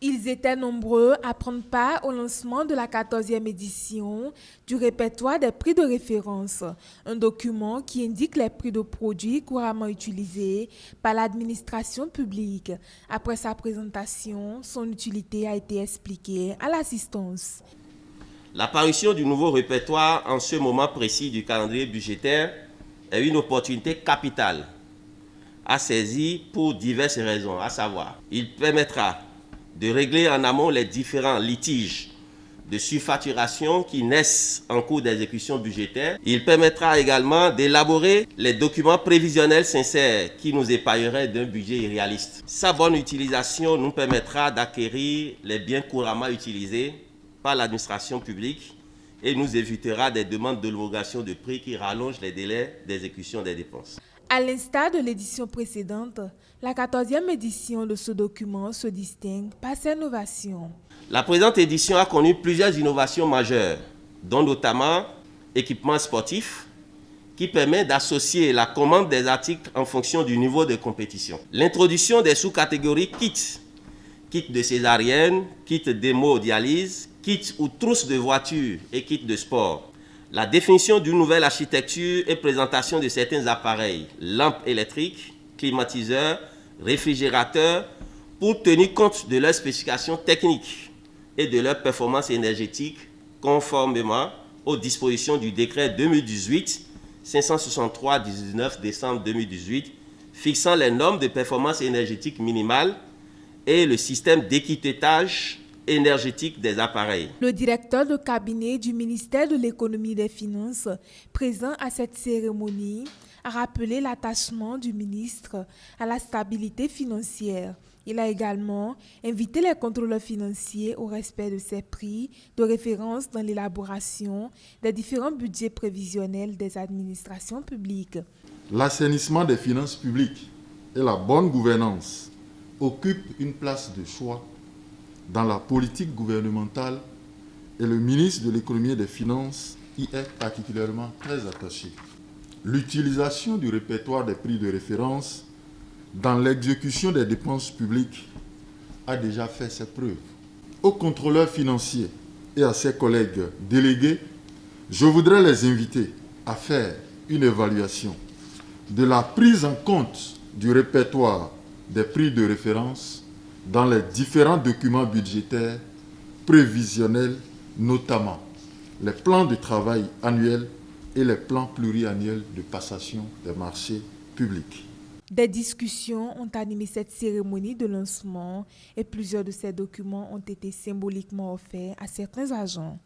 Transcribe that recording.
Ils étaient nombreux à prendre part au lancement de la 14e édition du répertoire des prix de référence, un document qui indique les prix de produits couramment utilisés par l'administration publique. Après sa présentation, son utilité a été expliquée à l'assistance. L'apparition du nouveau répertoire en ce moment précis du calendrier budgétaire est une opportunité capitale à saisir pour diverses raisons, à savoir, il permettra de régler en amont les différents litiges de surfacturation qui naissent en cours d'exécution budgétaire. Il permettra également d'élaborer les documents prévisionnels sincères qui nous épargneraient d'un budget irréaliste. Sa bonne utilisation nous permettra d'acquérir les biens couramment utilisés par l'administration publique et nous évitera des demandes d'homologation de prix qui rallongent les délais d'exécution des dépenses. À l'instar de l'édition précédente, la 14e édition de ce document se distingue par ses innovations. La présente édition a connu plusieurs innovations majeures, dont notamment équipement sportif, qui permet d'associer la commande des articles en fonction du niveau de compétition. L'introduction des sous-catégories kit de césarienne, kit d'hémodialyse, kit ou trousse de voiture et kit de sport. La définition d'une nouvelle architecture et présentation de certains appareils, lampes électriques, climatiseurs, réfrigérateurs, pour tenir compte de leurs spécifications techniques et de leur performance énergétique conformément aux dispositions du décret 2018-563 du 19 décembre 2018 fixant les normes de performance énergétique minimale et le système d'étiquetage énergétique des appareils. Le directeur de cabinet du ministère de l'Économie et des Finances, présent à cette cérémonie, a rappelé l'attachement du ministre à la stabilité financière. Il a également invité les contrôleurs financiers au respect de ces prix de référence dans l'élaboration des différents budgets prévisionnels des administrations publiques. L'assainissement des finances publiques et la bonne gouvernance occupent une place de choix dans la politique gouvernementale et le ministre de l'Économie et des Finances y est particulièrement très attaché. L'utilisation du répertoire des prix de référence dans l'exécution des dépenses publiques a déjà fait ses preuves. Aux contrôleurs financiers et à ses collègues délégués, je voudrais les inviter à faire une évaluation de la prise en compte du répertoire des prix de référence dans les différents documents budgétaires prévisionnels, notamment les plans de travail annuels et les plans pluriannuels de passation des marchés publics. Des discussions ont animé cette cérémonie de lancement et plusieurs de ces documents ont été symboliquement offerts à certains agents.